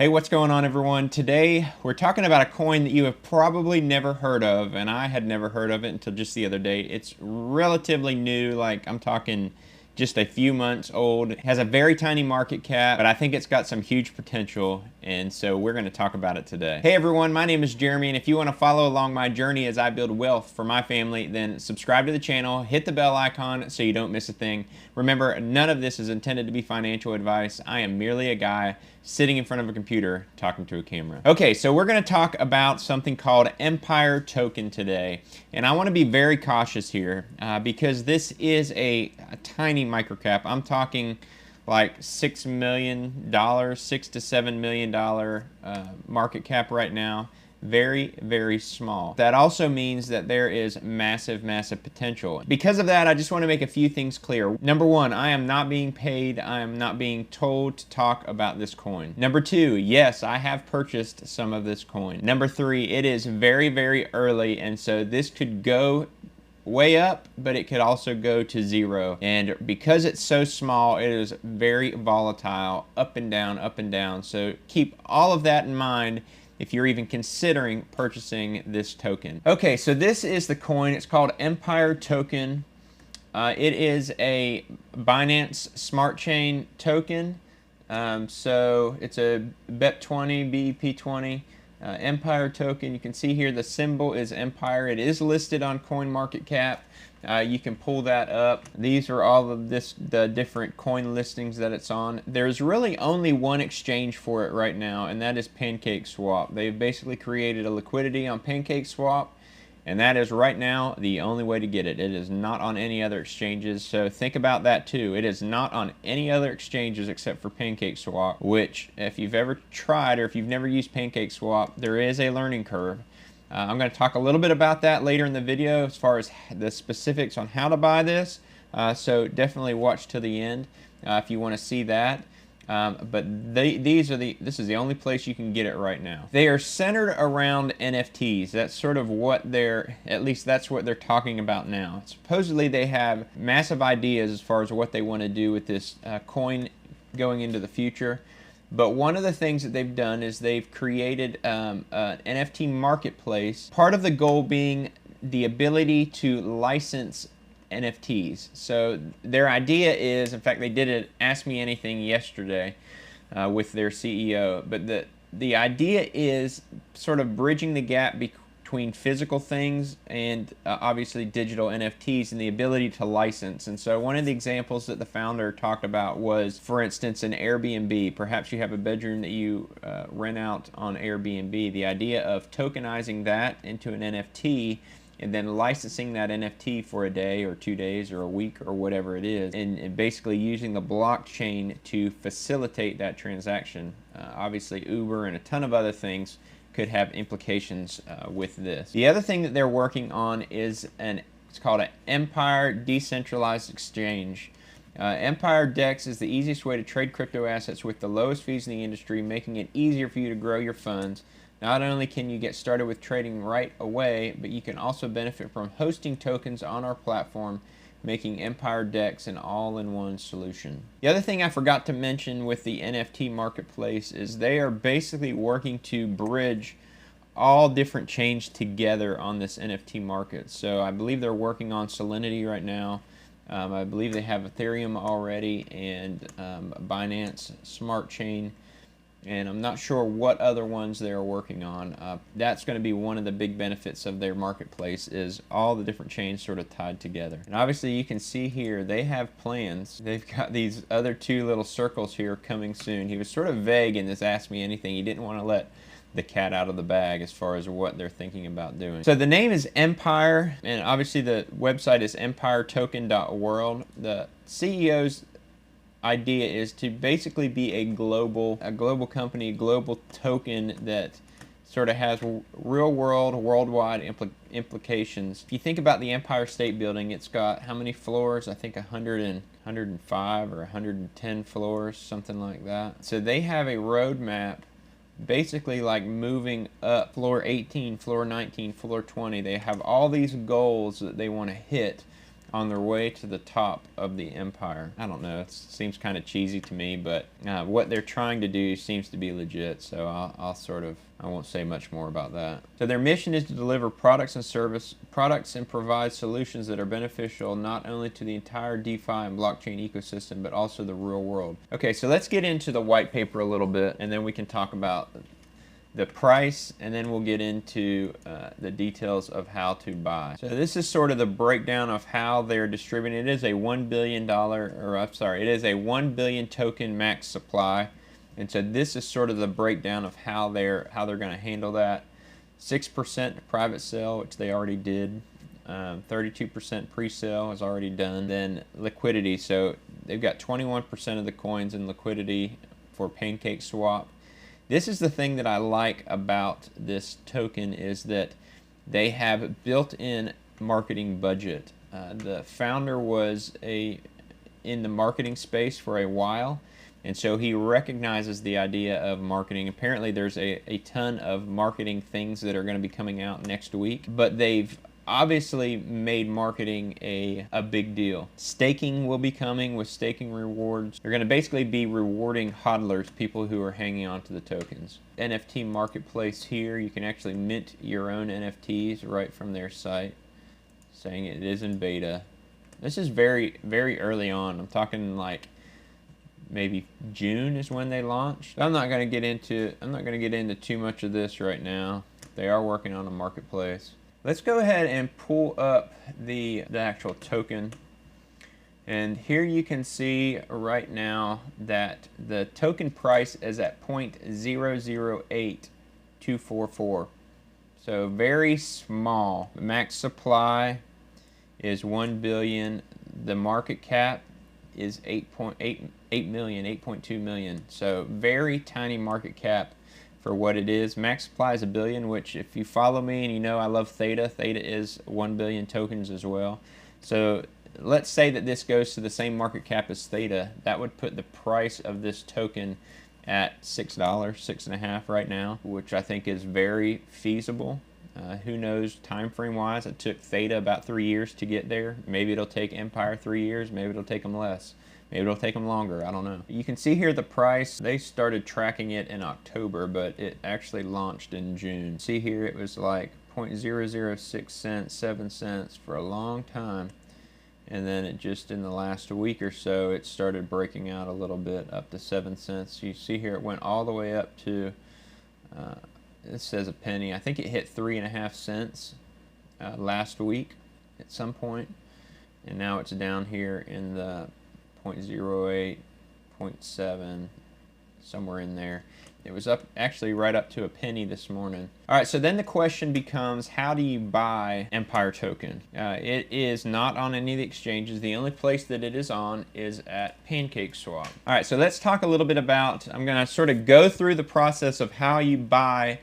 Hey, what's going on, everyone? Today we're talking about a coin that you have probably never heard of, and I had never heard of it until just the other day. It's relatively new, like I'm talking just a few months old. It has a very tiny market cap, but I think it's got some huge potential, and so we're going to talk about it today. Hey everyone, my name is Jeremy, and if you want to follow along my journey as I build wealth for my family, then subscribe to the channel, hit the bell icon so you don't miss a thing. Remember, none of this is intended to be financial advice. I am merely a guy sitting in front of a computer talking to a camera. Okay, so we're going to talk about something called Empire Token today, and I want to be very cautious here because this is a tiny microcap. I'm talking like $6 million, $6 to $7 million market cap right now. Very, very small. That also means that there is massive, massive potential. Because of that, I just want to make a few things clear. Number one, I am not being paid. I am not being told to talk about this coin. Number two, yes, I have purchased some of this coin. Number three, it is very, very early, and so this could go way up, but it could also go to zero. And because it's so small, it is very volatile, up and down, up and down. So keep all of that in mind if you're even considering purchasing this token. Okay, so this is the coin. It's called Empire Token. It is a Binance Smart Chain token. So it's a BEP20, BEP20. Empire Token. You can see here the symbol is Empire. It is listed on CoinMarketCap. You can pull that up. These are all of the different coin listings that it's on. There's really only one exchange for it right now, and that is PancakeSwap. They've basically created a liquidity on PancakeSwap, and that is right now the only way to get it. It is not on any other exchanges, so think about that too. It is not on any other exchanges except for PancakeSwap, which if you've ever tried or if you've never used PancakeSwap, there is a learning curve. I'm going to talk a little bit about that later in the video as far as the specifics on how to buy this, so definitely watch to the end if you want to see that. But this is the only place you can get it right now. They are centered around NFTs. That's sort of what at least that's what they're talking about now. Supposedly they have massive ideas as far as what they want to do with this coin going into the future. But one of the things that they've done is they've created an NFT marketplace. Part of the goal being the ability to license NFTs. So their idea is, in fact, they did an Ask Me Anything yesterday with their CEO. But the idea is sort of bridging the gap between physical things and obviously digital NFTs and the ability to license. And so one of the examples that the founder talked about was, for instance, an Airbnb. Perhaps you have a bedroom that you rent out on Airbnb. The idea of tokenizing that into an NFT and then licensing that NFT for a day or 2 days or a week or whatever it is, and basically using the blockchain to facilitate that transaction. Obviously Uber and a ton of other things could have implications with this. The other thing that they're working on is it's called an Empire Decentralized Exchange. Empire DEX is the easiest way to trade crypto assets with the lowest fees in the industry, making it easier for you to grow your funds. Not only can you get started with trading right away, but you can also benefit from hosting tokens on our platform, making Empire DEX an all-in-one solution. The other thing I forgot to mention with the NFT marketplace is they are basically working to bridge all different chains together on this NFT market. So I believe they're working on Solidity right now. I believe they have Ethereum already and Binance Smart Chain. And I'm not sure what other ones they're working on. That's going to be one of the big benefits of their marketplace, is all the different chains sort of tied together. And obviously you can see here they have plans. They've got these other two little circles here coming soon. He was sort of vague in this Ask Me Anything. He didn't want to let the cat out of the bag as far as what they're thinking about doing. So the name is Empire, and obviously the website is empiretoken.world. The CEO's idea is to basically be a global company, a global token that sort of has real world, worldwide implications. If you think about the Empire State Building, it's got how many floors? I think 105 or 110 floors, something like that. So they have a roadmap basically like moving up floor 18, floor 19, floor 20. They have all these goals that they want to hit on their way to the top of the empire. I don't know, it seems kind of cheesy to me, but what they're trying to do seems to be legit, so I won't say much more about that. So their mission is to deliver products and provide solutions that are beneficial not only to the entire DeFi and blockchain ecosystem, but also the real world. Okay, so let's get into the white paper a little bit, and then we can talk about the price, and then we'll get into the details of how to buy. So this is sort of the breakdown of how they're distributing. It is a $1 billion, it is a 1 billion token max supply. And so this is sort of the breakdown of how they're going to handle that. 6% private sale, which they already did. 32% pre-sale is already done. Then liquidity, so they've got 21% of the coins in liquidity for pancake swap. This is the thing that I like about this token, is that they have built-in marketing budget. The founder was in the marketing space for a while, and so he recognizes the idea of marketing. Apparently there's a ton of marketing things that are going to be coming out next week, but they've obviously made marketing a big deal. Staking will be coming with staking rewards. They're going to basically be rewarding hodlers, people who are hanging on to the tokens. NFT marketplace here, you can actually mint your own NFTs right from their site, saying it is in beta. This is very, very early on. I'm talking like maybe June is when they launched. I'm not going to get into too much of this right now. They are working on a marketplace. Let's go ahead and pull up the actual token. And here you can see right now that the token price is at 0.008244. So very small. The max supply is 1 billion. The market cap is 8.2 million. So very tiny market cap for what it is. Max supply is 1 billion, which if you follow me and you know I love THETA, THETA is 1 billion tokens as well. So let's say that this goes to the same market cap as THETA. That would put the price of this token at $6, $6.50 right now, which I think is very feasible. Who knows time frame wise? It took THETA about 3 years to get there. Maybe it'll take Empire 3 years, maybe it'll take them less. Maybe it'll take them longer, I don't know. You can see here the price. They started tracking it in October, but it actually launched in June. See here, it was like 0.006 cents, 7 cents for a long time. And then it just in the last week or so, it started breaking out a little bit up to 7 cents. You see here, it went all the way up to, it says a penny. I think it hit 3.5 cents last week at some point. And now it's down here in the 0.08, 0.7, somewhere in there. It was up, actually right up to a penny this morning. All right, so then the question becomes, how do you buy Empire token? It is not on any of the exchanges. The only place that it is on is at PancakeSwap. All right, so let's talk a little bit about, I'm gonna sort of go through the process of how you buy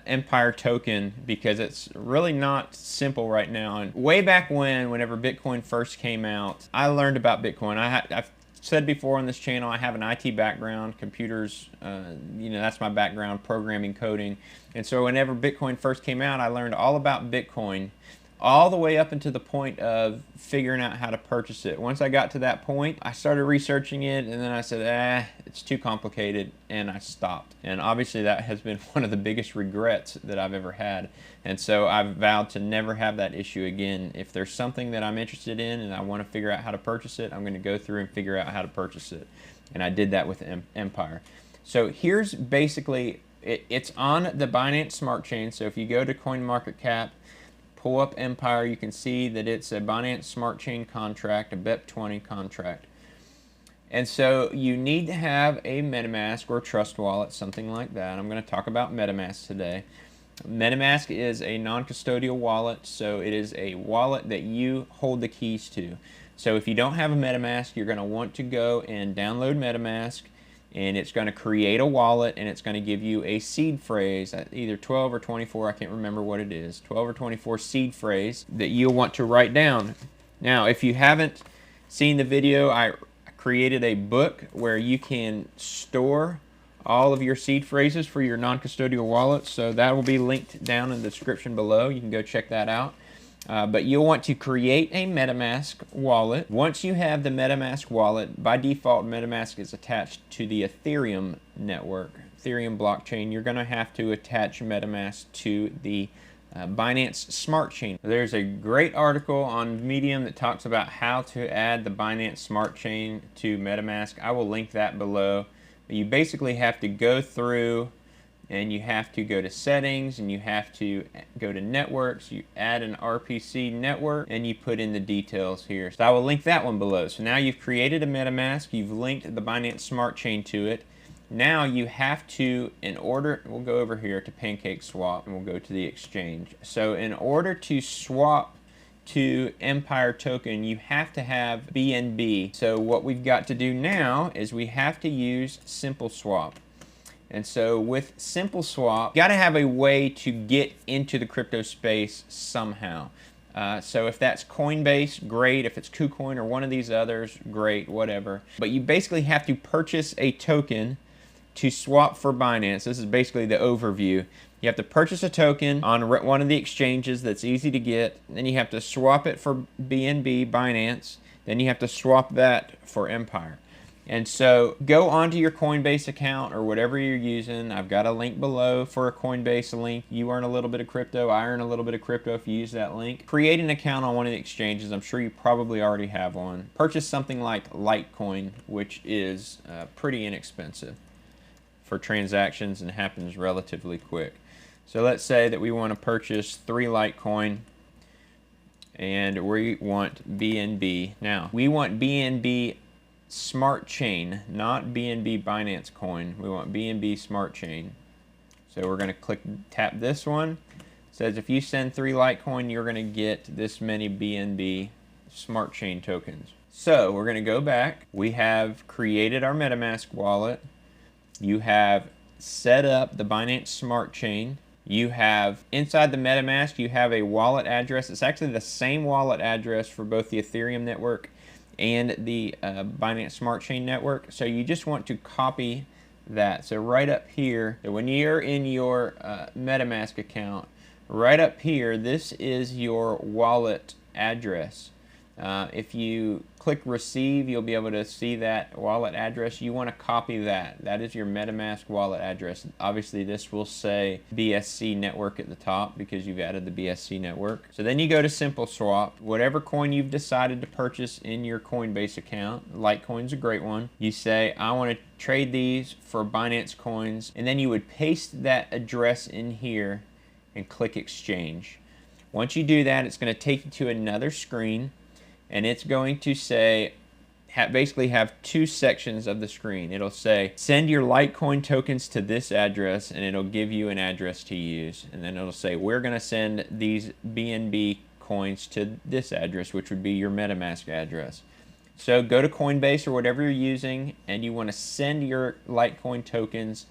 Empire token, because it's really not simple right now. And way back whenever Bitcoin first came out, I learned about Bitcoin. I've said before on this channel, I have an IT background, computers, you know, that's my background, programming, coding. And so whenever Bitcoin first came out, I learned all about Bitcoin, all the way up until the point of figuring out how to purchase it. Once I got to that point, I started researching it, and then I said, it's too complicated, and I stopped. And obviously that has been one of the biggest regrets that I've ever had. And so I've vowed to never have that issue again. If there's something that I'm interested in and I want to figure out how to purchase it, I'm going to go through and figure out how to purchase it. And I did that with Empire. So here's basically, it's on the Binance Smart Chain. So if you go to CoinMarketCap, pull up Empire, you can see that it's a Binance Smart Chain contract, a BEP20 contract. And so you need to have a Metamask or a Trust Wallet, something like that. I'm going to talk about Metamask today. Metamask is a non-custodial wallet, so it is a wallet that you hold the keys to. So if you don't have a Metamask, you're going to want to go and download Metamask, and it's going to create a wallet, and it's going to give you a seed phrase, either 12 or 24, I can't remember what it is, 12 or 24 seed phrase that you'll want to write down. Now, if you haven't seen the video, I created a book where you can store all of your seed phrases for your non-custodial wallet, so that will be linked down in the description below. You can go check that out. But you'll want to create a Metamask wallet. Once you have the Metamask wallet, by default, Metamask is attached to the Ethereum network, Ethereum blockchain. You're going to have to attach Metamask to the Binance Smart Chain. There's a great article on Medium that talks about how to add the Binance Smart Chain to Metamask. I will link that below. But you basically have to go through and you have to go to settings and you have to go to networks. You add an RPC network and you put in the details here. So I will link that one below. So now you've created a MetaMask, you've linked the Binance Smart Chain to it. Now you have to, in order, we'll go over here to pancake swap and we'll go to the exchange. So in order to swap to Empire token, you have to have BNB. So what we've got to do now is we have to use SimpleSwap. And so with SimpleSwap, you got to have a way to get into the crypto space somehow. So if that's Coinbase, great. If it's KuCoin or one of these others, great, whatever. But you basically have to purchase a token to swap for Binance. This is basically the overview. You have to purchase a token on one of the exchanges that's easy to get. Then you have to swap it for BNB, Binance. Then you have to swap that for Empire. And so go onto your Coinbase account or whatever you're using. I've got a link below for a Coinbase link. You earn a little bit of crypto. I earn a little bit of crypto if you use that link. Create an account on one of the exchanges. I'm sure you probably already have one. Purchase something like Litecoin, which is pretty inexpensive for transactions and happens relatively quick. So let's say that we want to purchase 3 Litecoin and we want BNB. Now, we want BNB Smart Chain, not BNB Binance Coin. We want BNB Smart Chain. So we're going to tap this one. It says if you send 3 Litecoin, you're going to get this many BNB Smart Chain tokens. So we're going to go back. We have created our MetaMask wallet. You have set up the Binance Smart Chain. You have, inside the MetaMask, you have a wallet address. It's actually the same wallet address for both the Ethereum network and the Binance Smart Chain network. So you just want to copy that. So right up here, so when you're in your MetaMask account, right up here, this is your wallet address. If you click receive, you'll be able to see that wallet address. You want to copy that. That is your MetaMask wallet address. Obviously, this will say BSC network at the top because you've added the BSC network. So then you go to SimpleSwap. Whatever coin you've decided to purchase in your Coinbase account, Litecoin's a great one. You say, I want to trade these for Binance coins. And then you would paste that address in here and click exchange. Once you do that, it's going to take you to another screen. And it's going to say, basically have 2 sections of the screen. It'll say, send your Litecoin tokens to this address, and it'll give you an address to use. And then it'll say, we're going to send these BNB coins to this address, which would be your MetaMask address. So go to Coinbase or whatever you're using, and you want to send your Litecoin tokens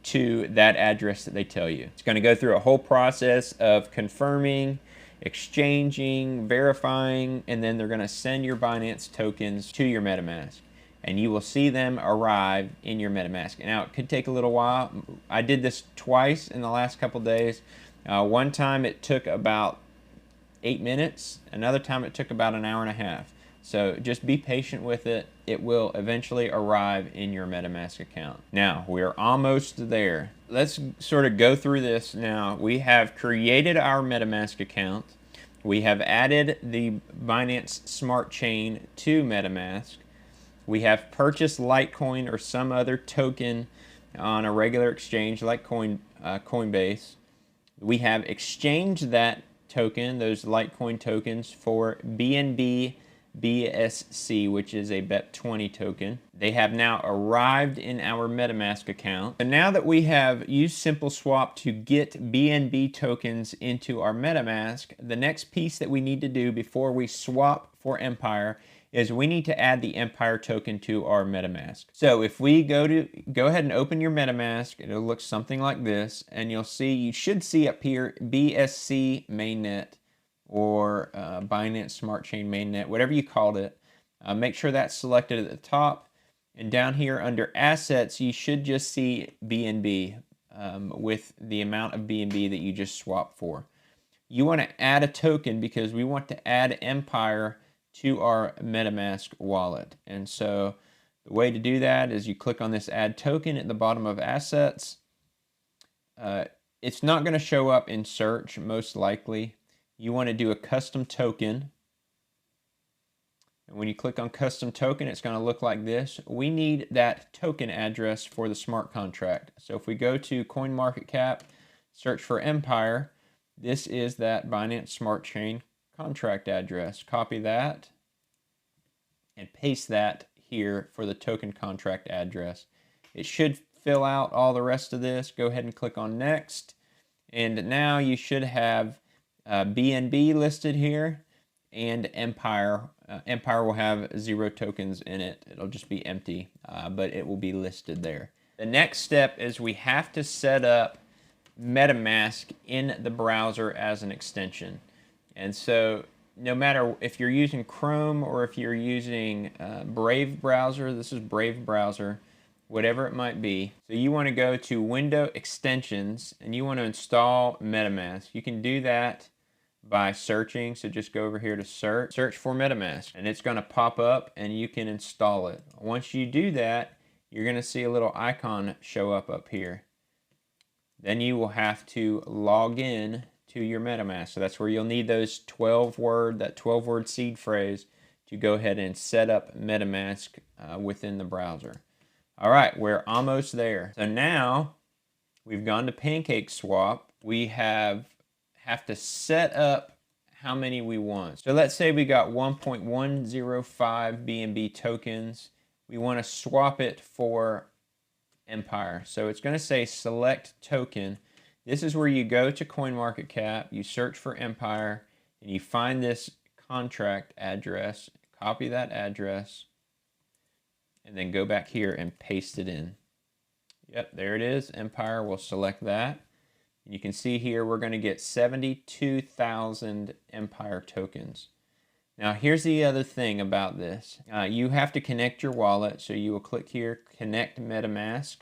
to that address that they tell you. It's going to go through a whole process of confirming, exchanging, verifying, and then they're going to send your Binance tokens to your MetaMask. And you will see them arrive in your MetaMask. Now, it could take a little while. I did this twice in the last couple days. One time it took about 8 minutes. Another time it took about an hour and a half. So just be patient with it. It will eventually arrive in your MetaMask account. Now, we're almost there. Let's sort of go through this now. We have created our MetaMask account. We have added the Binance Smart Chain to MetaMask. We have purchased Litecoin or some other token on a regular exchange like Coinbase. We have exchanged that token, those Litecoin tokens, for BNB BSC, which is a BEP20 token. They have now arrived in our MetaMask account. And now that we have used SimpleSwap to get BNB tokens into our MetaMask, the next piece that we need to do before we swap for Empire is we need to add the Empire token to our MetaMask. So if we go ahead and open your MetaMask, it'll look something like this, and you should see up here BSC mainnet, or Binance Smart Chain mainnet, whatever you called it. Make sure that's selected at the top. And down here under assets, you should just see BNB with the amount of BNB that you just swapped for. you want to add a token because we want to add Empire to our Metamask wallet. And so the way to do that is you click on this add token at the bottom of assets. It's not going to show up in search, most likely. You want to do a custom token. And when you click on custom token, it's going to look like this. We need that token address for the smart contract. So if we go to CoinMarketCap, search for Empire, this is that Binance Smart Chain contract address. Copy that and paste that here for the token contract address. It should fill out all the rest of this. Go ahead and click on next. And now you should have BNB listed here and Empire. Empire will have 0 tokens in it. It'll just be empty, but it will be listed there. The next step is we have to set up Metamask in the browser as an extension. And so no matter if you're using Chrome or if you're using Brave browser, this is Brave browser, whatever it might be. So you want to go to Window Extensions and you want to install Metamask. You can do that by searching. So just go over here to search for Metamask, and it's going to pop up and you can install it. Once you do that, you're going to see a little icon show up here. Then you will have to log in to your Metamask. So that's where you'll need those 12-word seed phrase to go ahead and set up Metamask within the browser. All right, we're almost there. So now we've gone to PancakeSwap. We have to set up how many we want. So let's say we got 1.105 BNB tokens. We want to swap it for Empire. So it's going to say select token. This is where you go to CoinMarketCap, you search for Empire, and you find this contract address, copy that address, and then go back here and paste it in. Yep, there it is. Empire, we'll select that. You can see here we're going to get 72,000 Empire tokens. Now here's the other thing about this. You have to connect your wallet, so you will click here, Connect Metamask.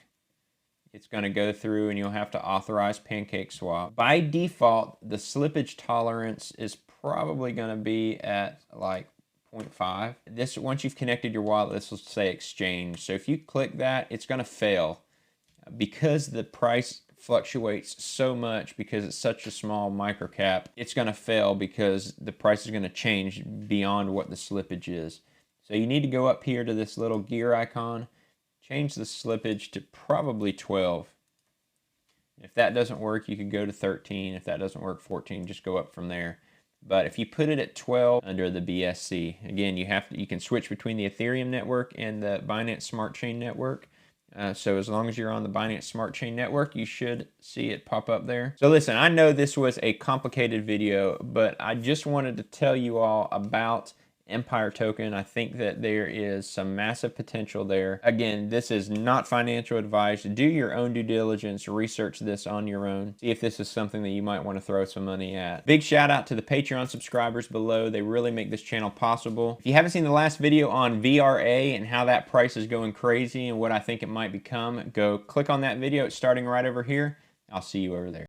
It's going to go through and you'll have to authorize PancakeSwap. By default, the slippage tolerance is probably going to be at like 0.5. This, once you've connected your wallet, this will say exchange. So if you click that, it's going to fail because the price fluctuates so much, because it's such a small microcap. It's going to fail because the price is going to change beyond what the slippage is. So you need to go up here to this little gear icon, change the slippage to probably 12. If that doesn't work, you can go to 13. If that doesn't work, 14. Just go up from there. But if you put it at 12 under the BSC, again, you can switch between the Ethereum network and the Binance Smart Chain network. So as long as you're on the Binance Smart Chain network, you should see it pop up there. So listen, I know this was a complicated video, but I just wanted to tell you all about Empire token. I think that there is some massive potential there. Again, this is not financial advice. Do your own due diligence, research this on your own, see if this is something that you might want to throw some money at. Big shout out to the Patreon subscribers below. They really make this channel possible. If you haven't seen the last video on VRA and how that price is going crazy and what I think it might become, go click on that video. It's starting right over here. I'll see you over there.